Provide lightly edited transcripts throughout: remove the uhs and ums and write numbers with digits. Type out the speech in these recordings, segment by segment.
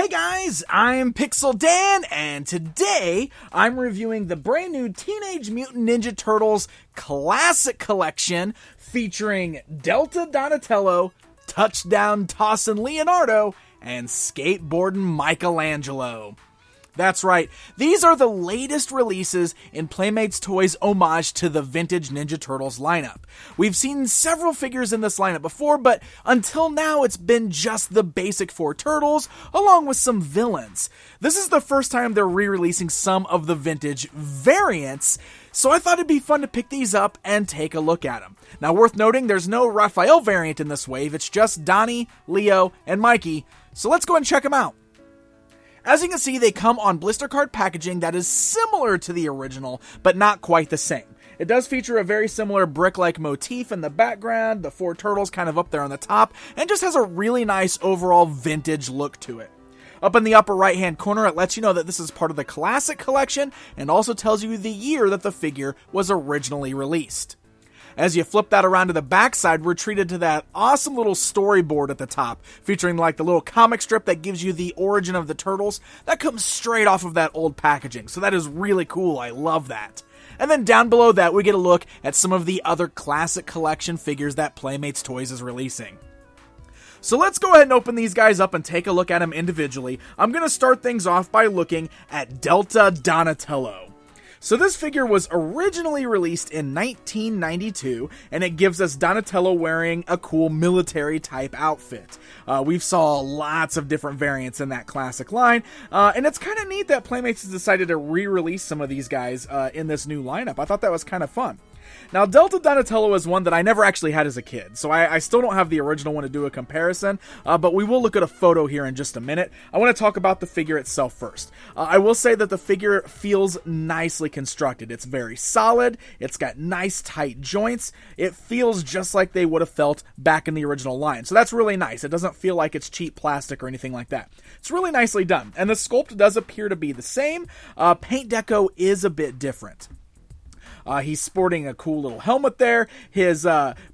Hey guys, I'm Pixel Dan, and today I'm reviewing the brand new Teenage Mutant Ninja Turtles Classic Collection featuring Delta Donatello, Touchdown Tossin' Leonardo, and Skateboard Michelangelo. That's right, these are the latest releases in Playmates Toys' homage to the vintage Ninja Turtles lineup. We've seen several figures in this lineup before, but until now it's been just the basic 4 turtles, along with some villains. This is the first time they're re-releasing some of the vintage variants, so I thought it'd be fun to pick these up and take a look at them. Now, worth noting, there's no Raphael variant in this wave, it's just Donnie, Leo, and Mikey, so let's go and check them out. As you can see, they come on blister card packaging that is similar to the original, but not quite the same. It does feature a very similar brick-like motif in the background, the 4 turtles kind of up there on the top, and just has a really nice overall vintage look to it. Up in the upper right-hand corner, it lets you know that this is part of the Classic Collection, and also tells you the year that the figure was originally released. As you flip that around to the backside, we're treated to that awesome little storyboard at the top, featuring like the little comic strip that gives you the origin of the turtles. That comes straight off of that old packaging, so that is really cool. I love that. And then down below that, we get a look at some of the other Classic Collection figures that Playmates Toys is releasing. So let's go ahead and open these guys up and take a look at them individually. I'm going to start things off by looking at Delta Donatello. So this figure was originally released in 1992, and it gives us Donatello wearing a cool military-type outfit. We've saw lots of different variants in that classic line, and it's kind of neat that Playmates has decided to re-release some of these guys in this new lineup. I thought that was kind of fun. Now, Delta Donatello is one that I never actually had as a kid, so I still don't have the original one to do a comparison, but we will look at a photo here in just a minute. I want to talk about the figure itself first. I will say that the figure feels nicely constructed. It's very solid, it's got nice tight joints, it feels just like they would have felt back in the original line, so that's really nice. It doesn't feel like it's cheap plastic or anything like that. It's really nicely done, and the sculpt does appear to be the same. Paint deco is a bit different. He's sporting a cool little helmet there. His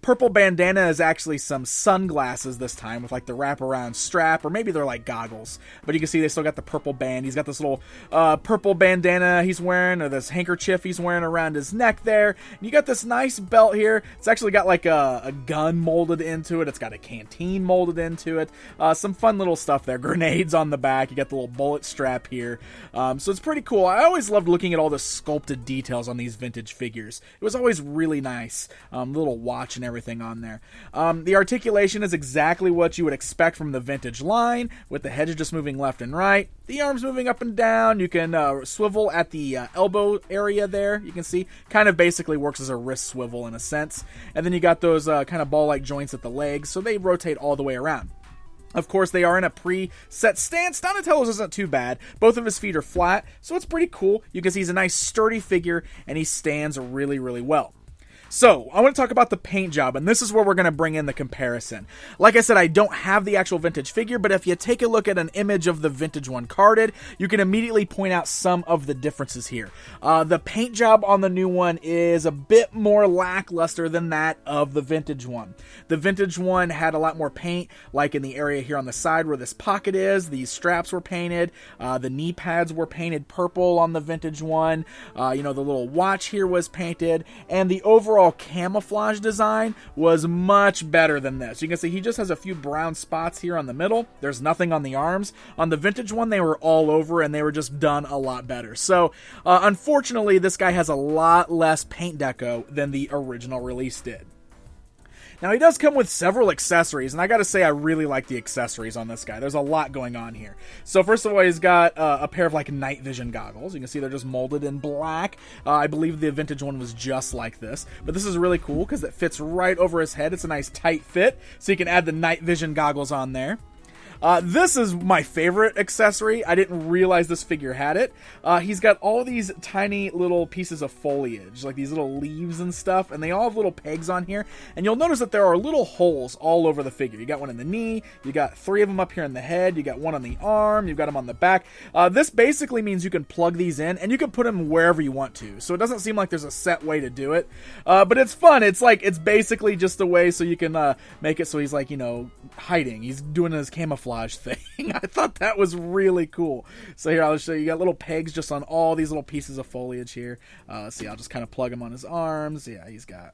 purple bandana is actually some sunglasses this time with like the wraparound strap, or maybe they're like goggles. But you can see they still got the purple band. He's got this little purple bandana he's wearing, or this handkerchief he's wearing around his neck there. And you got this nice belt here. It's actually got like a gun molded into it. It's got a canteen molded into it. Some fun little stuff there. Grenades on the back. You got the little bullet strap here. So it's pretty cool. I always loved looking at all the sculpted details on these vintage figures. It was always really nice. Little watch and everything on there. The articulation is exactly what you would expect from the vintage line, with the heads just moving left and right, the arms moving up and down. You can swivel at the elbow area there. You can see kind of basically works as a wrist swivel in a sense. And then you got those kind of ball-like joints at the legs, so they rotate all the way around. Of course, they are in a pre-set stance. Donatello's isn't too bad. Both of his feet are flat, so it's pretty cool. You can see he's a nice sturdy figure, and he stands really, really well. So, I want to talk about the paint job, and this is where we're going to bring in the comparison. Like I said, I don't have the actual vintage figure, but if you take a look at an image of the vintage one carded, you can immediately point out some of the differences here. The paint job on the new one is a bit more lackluster than that of the vintage one. The vintage one had a lot more paint, like in the area here on the side where this pocket is. These straps were painted. The knee pads were painted purple on the vintage one. The little watch here was painted, and the overall camouflage design was much better than this. You can see he just has a few brown spots here on the middle. There's nothing on the arms. On the vintage one, they were all over, and they were just done a lot better. So, unfortunately, this guy has a lot less paint deco than the original release did. Now, he does come with several accessories, and I gotta say, I really like the accessories on this guy. There's a lot going on here. So, first of all, he's got a pair of, like, night vision goggles. You can see they're just molded in black. I believe the vintage one was just like this. But this is really cool, because it fits right over his head. It's a nice tight fit, so you can add the night vision goggles on there. This is my favorite accessory. I didn't realize this figure had it. He's got all these tiny little pieces of foliage, like these little leaves and stuff, and they all have little pegs on here. And you'll notice that there are little holes all over the figure. You got one in the knee, you got 3 of them up here in the head, you got one on the arm, you've got them on the back. This basically means you can plug these in, and you can put them wherever you want to. So it doesn't seem like there's a set way to do it. But it's fun. It's basically just a way so you can make it so he's like, hiding. He's doing his camouflage camouflage thing. I thought that was really cool. So here, I'll show you. You got little pegs just on all these little pieces of foliage here. Let's see, I'll just kind of plug him on his arms. Yeah, he's got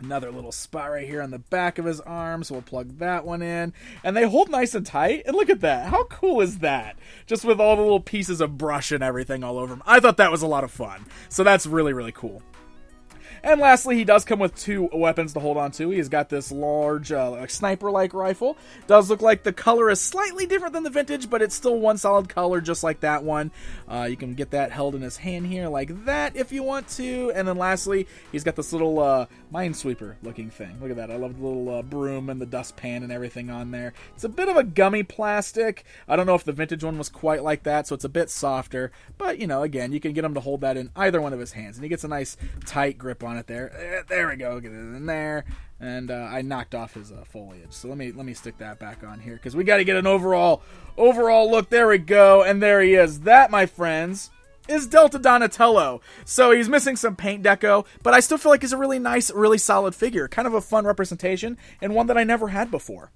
another little spot right here on the back of his arm, so we'll plug that one in. And they hold nice and tight. And look at that. How cool is that? Just with all the little pieces of brush and everything all over him. I thought that was a lot of fun. So that's really, really cool. And lastly, he does come with 2 weapons to hold on to. He's got this large sniper-like rifle. Does look like the color is slightly different than the vintage, but it's still one solid color just like that one. You can get that held in his hand here like that if you want to. And then lastly, he's got this little minesweeper looking thing. Look at that. I love the little broom and the dustpan and everything on there. It's a bit of a gummy plastic. I don't know if the vintage one was quite like that, so it's a bit softer. But, you know, again, you can get him to hold that in either one of his hands. And he gets a nice tight grip on it there. There we go. Get it in there. And I knocked off his foliage. So let me stick that back on here because we got to get an overall look. There we go. And there he is. That, my friends, is Delta Donatello. So he's missing some paint deco, but I still feel like he's a really nice, really solid figure. Kind of a fun representation and one that I never had before.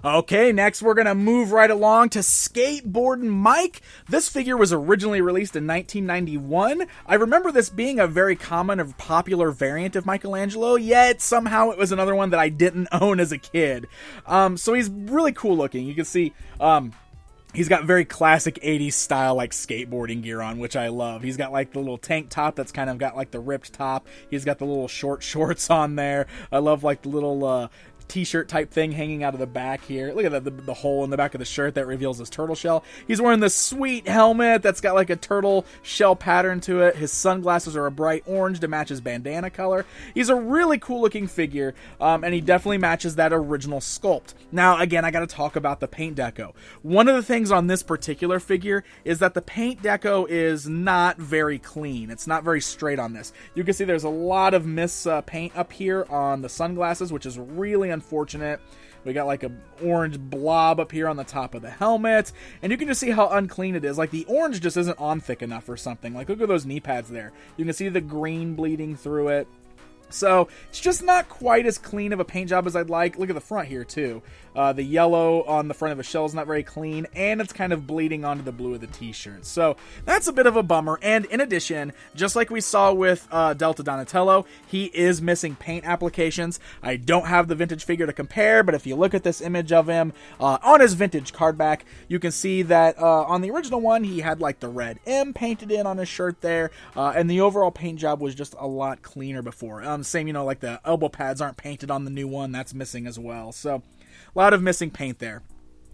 Okay, next we're going to move right along to Skateboard Mike. This figure was originally released in 1991. I remember this being a very common or popular variant of Michelangelo, yet somehow it was another one that I didn't own as a kid. So he's really cool looking. You can see he's got very classic 80s style like skateboarding gear on, which I love. He's got like the little tank top that's kind of got like the ripped top. He's got the little short shorts on there. I love like the little t-shirt type thing hanging out of the back here. Look at that, the hole in the back of the shirt that reveals his turtle shell. He's wearing this sweet helmet that's got like a turtle shell pattern to it. His sunglasses are a bright orange to match his bandana color. He's a really cool looking figure, and he definitely matches that original sculpt. Now, again, I gotta talk about the paint deco. One of the things on this particular figure is that the paint deco is not very clean. It's not very straight on this. You can see there's a lot of paint up here on the sunglasses, which is really unfortunate. We got like an orange blob up here on the top of the helmet, and you can just see how unclean it is. Like the orange just isn't on thick enough or something. Like look at those knee pads there. You can see the green bleeding through it. So it's just not quite as clean of a paint job as I'd like. Look at the front here too. The yellow on the front of his shell is not very clean, and it's kind of bleeding onto the blue of the t-shirt. So that's a bit of a bummer. And in addition, just like we saw with Delta Donatello, he is missing paint applications. I don't have the vintage figure to compare, but if you look at this image of him on his vintage card back, you can see that on the original one, he had like the red M painted in on his shirt there, and the overall paint job was just a lot cleaner before. Same, you know, like the elbow pads aren't painted on the new one. That's missing as well. So a lot of missing paint there.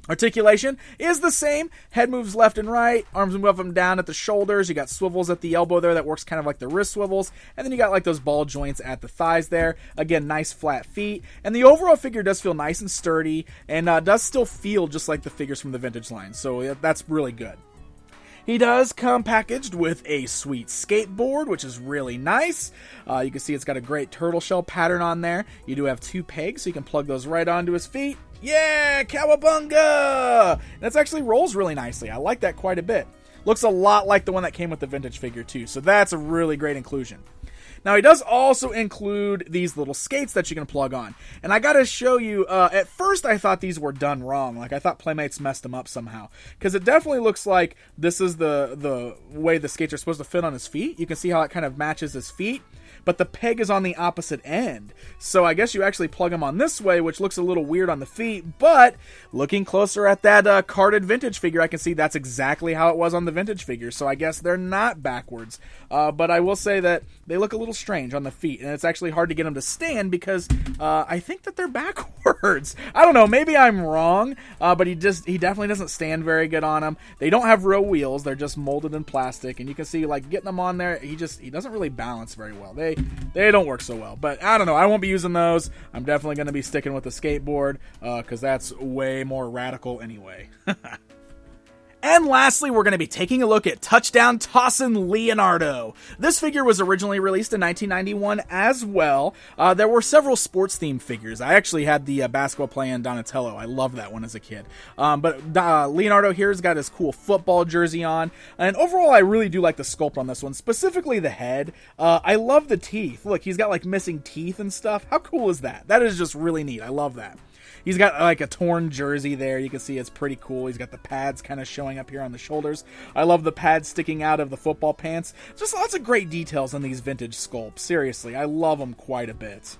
Articulation is the same. Head moves left and right. Arms move up and down at the shoulders. You got swivels at the elbow there that works kind of like the wrist swivels. And then you got like those ball joints at the thighs there. Again, nice flat feet. And the overall figure does feel nice and sturdy and does still feel just like the figures from the vintage line. So that's really good. He does come packaged with a sweet skateboard, which is really nice. You can see it's got a great turtle shell pattern on there. You do have 2 pegs, so you can plug those right onto his feet. Yeah, cowabunga! That actually rolls really nicely. I like that quite a bit. Looks a lot like the one that came with the vintage figure too, so that's a really great inclusion. Now, he does also include these little skates that you can plug on. And I gotta show you, at first I thought these were done wrong. Like, I thought Playmates messed them up somehow. Because it definitely looks like this is the way the skates are supposed to fit on his feet. You can see how it kind of matches his feet. But the peg is on the opposite end. So I guess you actually plug them on this way, which looks a little weird on the feet. But looking closer at that carded vintage figure, I can see that's exactly how it was on the vintage figure. So I guess they're not backwards. But I will say that they look a little strange on the feet. And it's actually hard to get them to stand because I think that they're backwards. I don't know. Maybe I'm wrong. But he definitely doesn't stand very good on them. They don't have real wheels. They're just molded in plastic. And you can see, like, getting them on there, he doesn't really balance very well. They don't work so well, but I don't know. I won't be using those. I'm definitely going to be sticking with the skateboard because that's way more radical anyway. And lastly, we're going to be taking a look at Touchdown Tossin' Leonardo. This figure was originally released in 1991 as well. There were several sports-themed figures. I actually had the basketball playing Donatello. I loved that one as a kid. But Leonardo here's got his cool football jersey on. And overall, I really do like the sculpt on this one, specifically the head. I love the teeth. Look, he's got like missing teeth and stuff. How cool is that? That is just really neat. I love that. He's got like a torn jersey there. You can see it's pretty cool. He's got the pads kind of showing up here on the shoulders. I love the pads sticking out of the football pants. Just lots of great details on these vintage sculpts. Seriously, I love them quite a bit.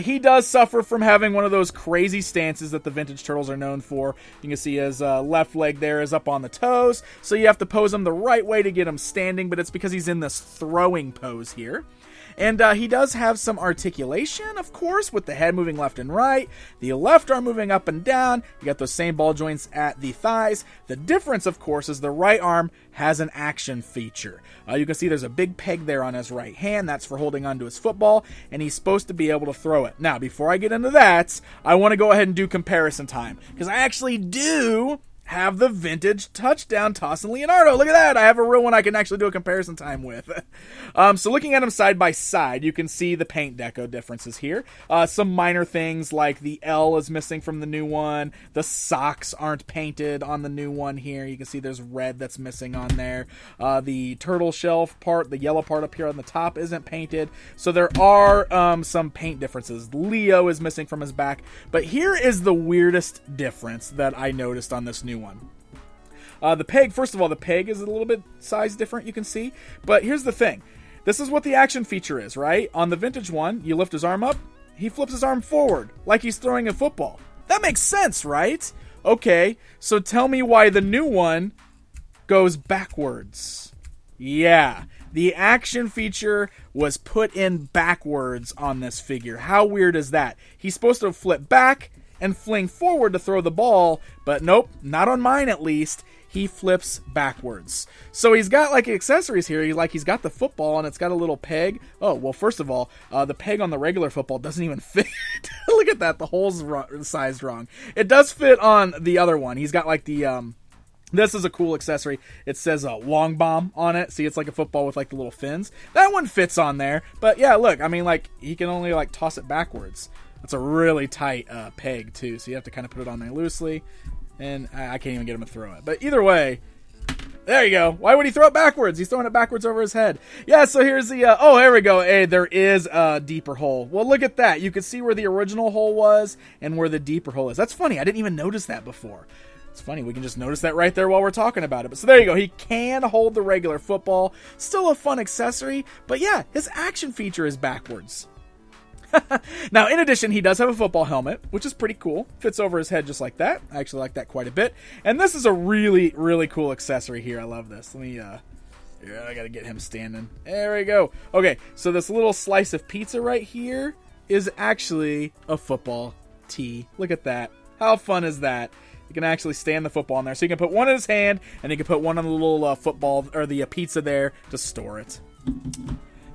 He does suffer from having one of those crazy stances that the vintage turtles are known for. You can see his left leg there is up on the toes, so you have to pose him the right way to get him standing, but it's because he's in this throwing pose here. And he does have some articulation, of course, with the head moving left and right, the left arm moving up and down. You got those same ball joints at the thighs. The difference, of course, is the right arm has an action feature. You can see there's a big peg there on his right hand. That's for holding onto his football, and he's supposed to be able to throw it. Now, before I get into that, I want to go ahead and do comparison time, because I actually do have the vintage touchdown toss and Leonardo. Look at that. I have a real one I can actually do a comparison time with. So looking at them side by side, you can see the paint deco differences here. Some minor things like the L is missing from the new one. The socks aren't painted on the new one here. You can see there's red that's missing on there. The turtle shell part, the yellow part up here on the top isn't painted. So there are some paint differences. Leo is missing from his back. But here is the weirdest difference that I noticed on this new one. The peg, first of all, the peg is a little bit size different, you can see. But here's the thing. This is what the action feature is, right? On the vintage one, you lift his arm up, he flips his arm forward, like he's throwing a football. That makes sense, right? Okay, so tell me why the new one goes backwards. Yeah, the action feature was put in backwards on this figure. How weird is that? He's supposed to flip back and fling forward to throw the ball, but nope, not on mine at least. He flips backwards. So he's got like accessories here. He's got the football and it's got a little peg. Oh, well, first of all, the peg on the regular football doesn't even fit. Look at that. The hole's sized wrong. It does fit on the other one. He's got like the, this is a cool accessory. It says a long bomb on it. See, it's like a football with like the little fins. That one fits on there. But yeah, look, I mean, like he can only like toss it backwards. That's a really tight peg too. So you have to kind of put it on there loosely. And I can't even get him to throw it. But either way, there you go. Why would he throw it backwards? He's throwing it backwards over his head. Yeah, so here's the... oh, there we go. Hey, there is a deeper hole. Well, look at that. You can see where the original hole was and where the deeper hole is. That's funny. I didn't even notice that before. It's funny. We can just notice that right there while we're talking about it. But so there you go. He can hold the regular football. Still a fun accessory. But yeah, his action feature is backwards. Now, in addition, he does have a football helmet, which is pretty cool. Fits over his head just like that. I actually like that quite a bit. And this is a really, really cool accessory here. I love this. Let me, yeah, I gotta get him standing. There we go. Okay, so this little slice of pizza right here is actually a football tee. Look at that. How fun is that? You can actually stand the football in there. So you can put one in his hand, and you can put one on the little football, or the pizza there to store it.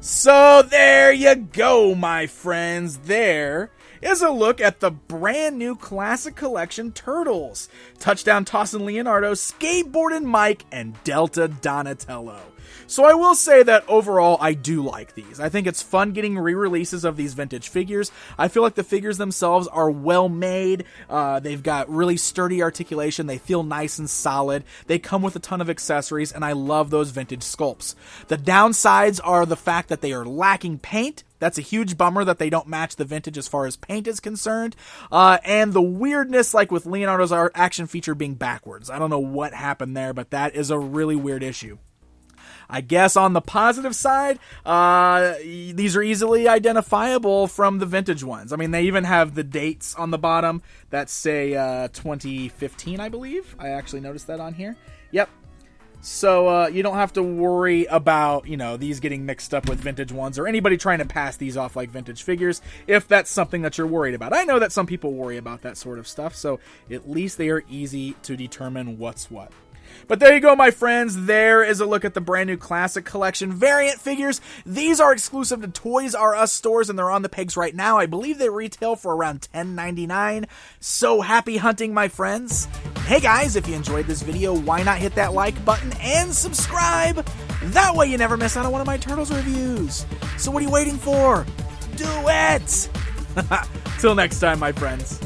So there you go, my friends. There is a look at the brand new Classic Collection Turtles. Touchdown Tossin' Leonardo, Skateboard Mike, and Delta Donatello. So I will say that overall I do like these. I think it's fun getting re-releases of these vintage figures. I feel like the figures themselves are well made. They've got really sturdy articulation. They feel nice and solid. They come with a ton of accessories, and I love those vintage sculpts. The downsides are the fact that they are lacking paint. That's a huge bummer that they don't match the vintage as far as paint is concerned. And the weirdness, like with Leonardo's action feature being backwards. I don't know what happened there, but that is a really weird issue. I guess on the positive side, these are easily identifiable from the vintage ones. I mean, they even have the dates on the bottom that say 2015, I believe. I actually noticed that on here. Yep. So you don't have to worry about, these getting mixed up with vintage ones or anybody trying to pass these off like vintage figures if that's something that you're worried about. I know that some people worry about that sort of stuff, so at least they are easy to determine what's what. But there you go, my friends. There is a look at the brand new Classic Collection variant figures. These are exclusive to Toys R Us stores, and they're on the pegs right now. I believe they retail for around $10.99. So happy hunting, my friends. Hey guys, if you enjoyed this video, why not hit that like button and subscribe? That way you never miss out on one of my Turtles reviews. So what are you waiting for? Do it! Till next time, my friends.